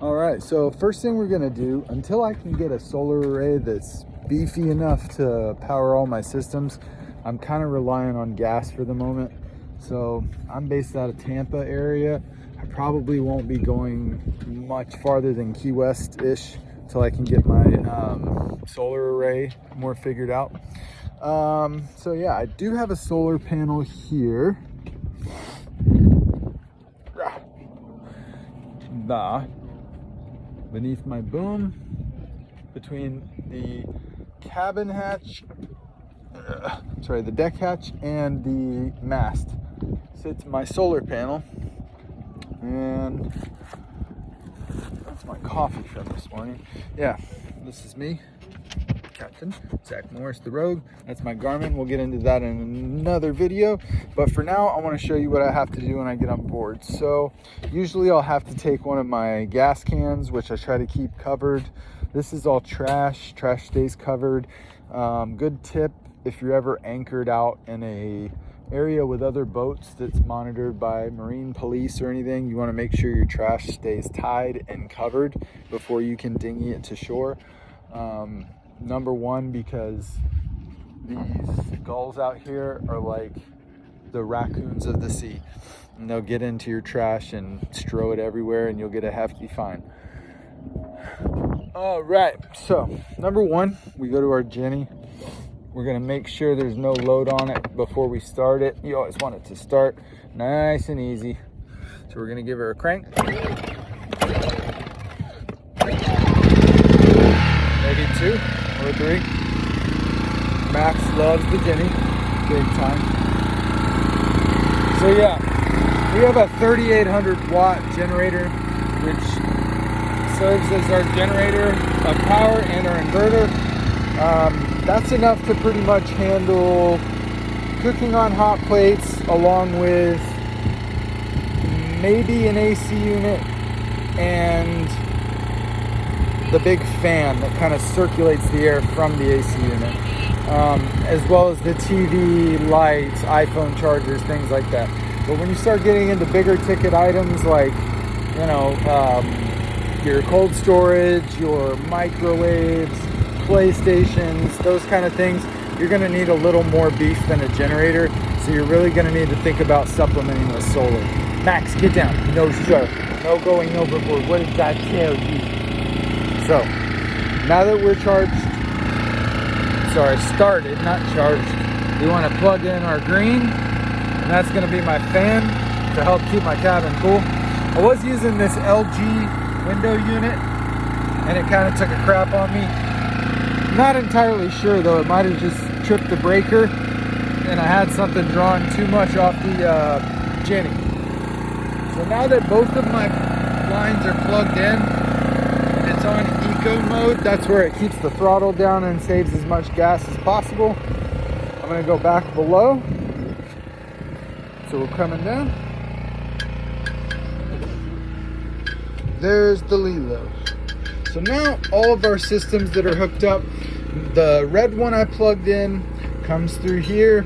All right, so first thing we're gonna do, until I can get a solar array that's beefy enough to power all my systems, I'm kind of relying on gas for the moment. So I'm based out of Tampa area. I probably won't be going much farther than Key West-ish until I can get my solar array more figured out. So yeah, I do have a solar panel here. Beneath my boom, between the cabin hatch, the deck hatch and the mast sits my solar panel. And that's my coffee from this morning. Yeah, this is me, Captain Zach Morris, the Rogue. That's my Garmin. We'll get into that in another video. But for now, I want to show you what I have to do when I get on board. So usually I'll have to take one of my gas cans, which I try to keep covered. This is all trash. Trash stays covered. Good tip, if you're ever anchored out in a area with other boats that's monitored by marine police or anything, you want to make sure your trash stays tied and covered before you can dinghy it to shore. Number one, because these gulls out here are like the raccoons of the sea, and they'll get into your trash and strew it everywhere, and you'll get a hefty fine. All right, so number one, we go to our Jenny. We're gonna make sure there's no load on it before we start it. You always want it to start nice and easy. So we're gonna give her a crank. Maybe 2 or 3. Max loves the Jenny, big time. So yeah, we have a 3,800 watt generator, which serves as our generator of power and our inverter. That's enough to pretty much handle cooking on hot plates, along with maybe an AC unit and the big fan that kind of circulates the air from the AC unit, as well as the TV, lights, iPhone chargers, things like that. But when you start getting into bigger ticket items like, you know, your cold storage, your microwaves, PlayStations, those kind of things, you're going to need a little more beef than a generator. So you're really going to need to think about supplementing with solar. Max, get down. No, sir. No going overboard. What did I tell you? So, now that we're started, not charged, we want to plug in our green, and that's going to be my fan to help keep my cabin cool. I was using this LG window unit, and it kind of took a crap on me. Not entirely sure though, it might have just tripped the breaker, and I had something drawn too much off the Jenny. So now that both of my lines are plugged in, it's on eco mode. That's where it keeps the throttle down and saves as much gas as possible. I'm gonna go back below. So we're coming down. There's the Lilo. So now all of our systems that are hooked up, the red one I plugged in comes through here,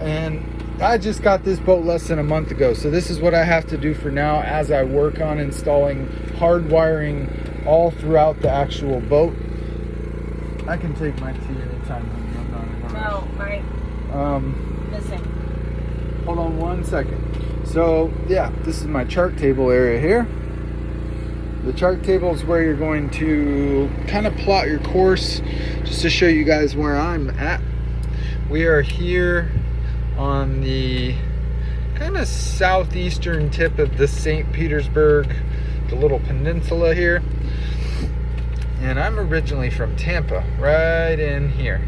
and I just got this boat less than a month ago. So this is what I have to do for now as I work on installing hardwiring all throughout the actual boat. I can take my tea anytime. I'm not in a rush. No, missing. Hold on one second. So yeah, this is my chart table area here. The chart table is where you're going to kind of plot your course, just to show you guys where I'm at. We are here on the kind of southeastern tip of the St. Petersburg, the little peninsula here. And I'm originally from Tampa, right in here,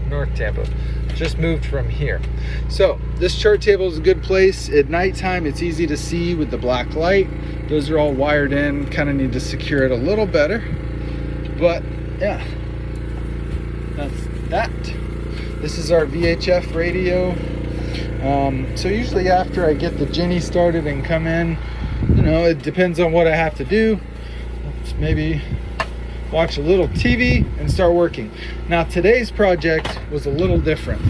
North Tampa. Just moved from here. So this chart table is a good place. At nighttime, it's easy to see with the black light. Those are all wired in. Kind of need to secure it a little better. But yeah, that's that. This is our VHF radio. So usually after I get the Jenny started and come in, you know, it depends on what I have to do. Maybe watch a little TV and start working. Now today's project was a little different.